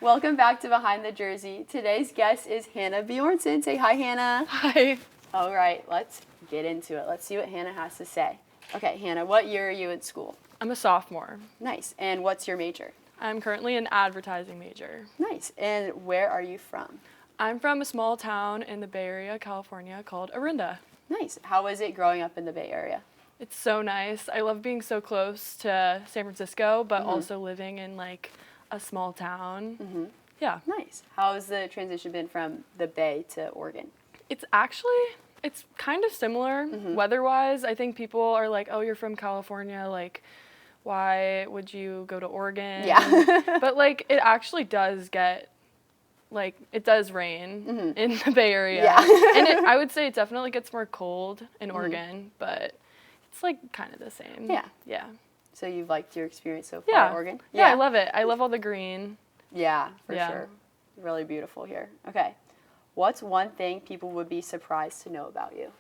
Welcome back to Behind the Jersey. Today's guest is Hanna Bjornson. Say hi, Hanna. Hi. All right, let's get into it. Let's see what Hanna has to say. Okay, Hanna, what year are you in school? I'm a sophomore. Nice. And what's your major? I'm currently an advertising major. Nice. And where are you from? I'm from a small town in the Bay Area, California called Orinda. Nice. How was it growing up in the Bay Area? It's so nice. I love being so close to San Francisco, but also living in like a small town. Yeah. Nice. How has the transition been from the Bay to Oregon? It's kind of similar weather-wise. I think people are like, oh, you're from California, like, why would you go to Oregon? Yeah. But like, it actually does get, like, it does rain in the Bay Area. Yeah. And I would say it definitely gets more cold in Oregon, but it's like kind of the same. Yeah. Yeah. So you've liked your experience so far in Oregon? Yeah, I love it. I love all the green. Yeah, for sure. Really beautiful here. Okay. What's one thing people would be surprised to know about you?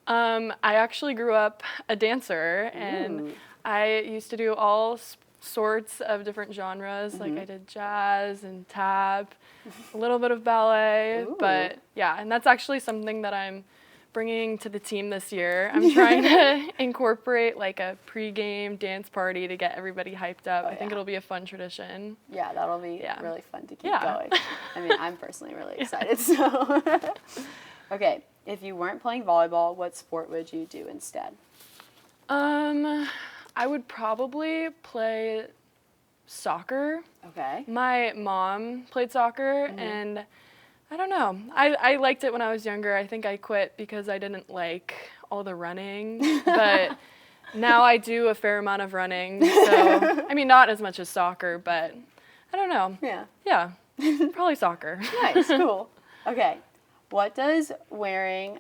I actually grew up a dancer, and I used to do all sorts of different genres. Like I did jazz and tap, a little bit of ballet, but yeah, and that's actually something that I'm bringing to the team this year. I'm trying to incorporate like a pre-game dance party to get everybody hyped up. I think it'll be a fun tradition. Yeah, that'll be really fun to keep going. I mean, I'm personally really excited. So, okay, if you weren't playing volleyball, what sport would you do instead? I would probably play soccer. Okay. My mom played soccer, and I don't know. I liked it when I was younger. I think I quit because I didn't like all the running, but now I do a fair amount of running. So, I mean, not as much as soccer, but I don't know. Yeah. Yeah, probably soccer. Nice, cool. Okay. What does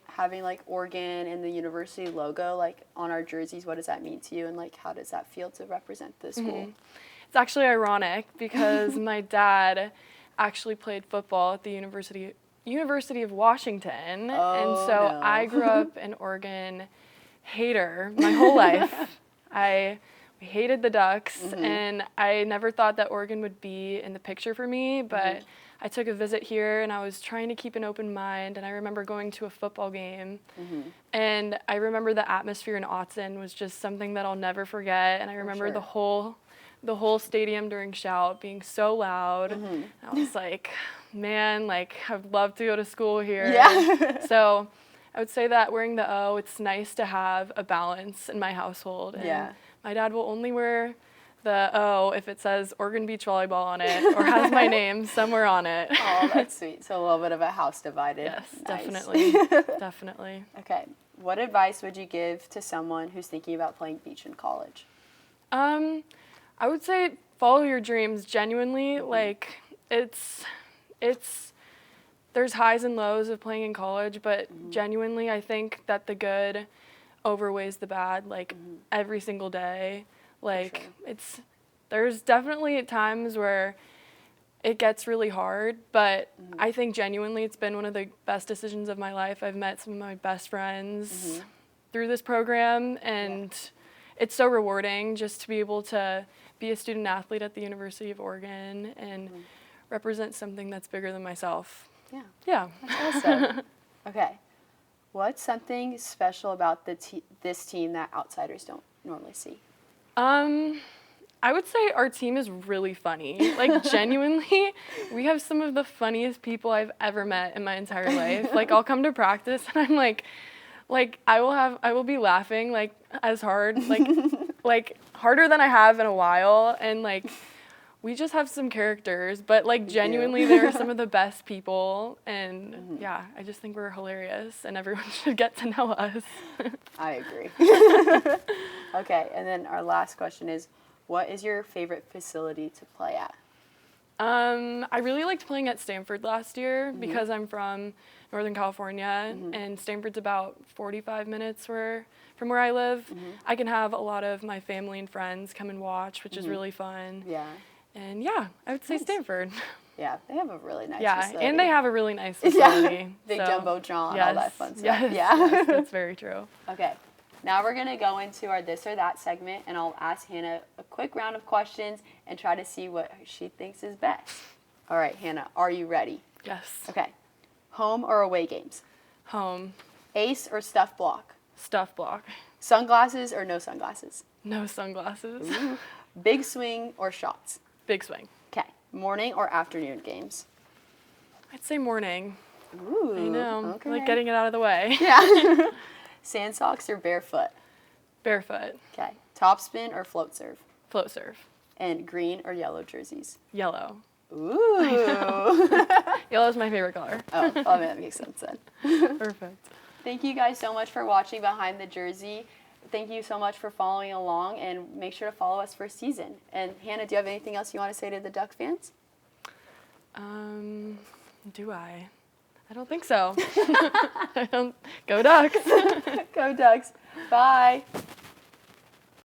having like Oregon and the university logo like on our jerseys, what does that mean to you, and like how does that feel to represent the school? It's actually ironic because my dad actually played football at the University of Washington, and so I grew up an Oregon hater my whole life. We hated the Ducks, and I never thought that Oregon would be in the picture for me, but I took a visit here, and I was trying to keep an open mind, and I remember going to a football game, and I remember the atmosphere in Autzen was just something that I'll never forget, and I remember the whole stadium during shout being so loud. I was like, man, like, I'd love to go to school here. Yeah. So I would say that wearing the O, it's nice to have a balance in my household. And my dad will only wear the O if it says Oregon Beach Volleyball on it or has my name somewhere on it. Oh, that's sweet. So a little bit of a house divided. Yes, nice. definitely. Definitely. Okay. What advice would you give to someone who's thinking about playing beach in college? I would say follow your dreams genuinely. Like there's highs and lows of playing in college, but genuinely I think that the good overweighs the bad like every single day. Like there's definitely times where it gets really hard, but I think genuinely it's been one of the best decisions of my life. I've met some of my best friends through this program, and it's so rewarding just to be able to be a student athlete at the University of Oregon and represent something that's bigger than myself. Yeah. Yeah. That's awesome. Okay. What's something special about this team that outsiders don't normally see? I would say our team is really funny. Like, genuinely, we have some of the funniest people I've ever met in my entire life. Like, I'll come to practice and I'm like I will be laughing like as hard, like harder than I have in a while, and like we just have some characters, but like genuinely they're some of the best people, and I just think we're hilarious and everyone should get to know us. I agree. Okay, and then our last question is, what is your favorite facility to play at? I really liked playing at Stanford last year because I'm from Northern California, and Stanford's about 45 minutes from where I live. I can have a lot of my family and friends come and watch, which is really fun. Yeah. And I would say Stanford. Yeah, they have a really nice facility. And they have a really nice facility. Big jumbotron and all that fun stuff. Yes, that's very true. Okay. Now we're going to go into our this or that segment, and I'll ask Hanna a quick round of questions and try to see what she thinks is best. All right, Hannah, are you ready? Yes. Okay. Home or away games? Home. Ace or stuff block? Stuff block. Sunglasses or no sunglasses? No sunglasses. Ooh. Big swing or shots? Big swing. Okay. Morning or afternoon games? I'd say morning. Ooh. I know. Okay. I like getting it out of the way. Yeah. Sand socks or barefoot? Barefoot. Okay. Top spin or float serve? Float serve. And green or yellow jerseys? Yellow. Ooh. Yellow's my favorite color. Oh, well, that makes sense then. Perfect. Thank you guys so much for watching Behind the Jersey. Thank you so much for following along, and make sure to follow us for season. And Hannah, do you have anything else you want to say to the Duck fans? Do I? I don't think so. Go Ducks. Go Ducks. Bye.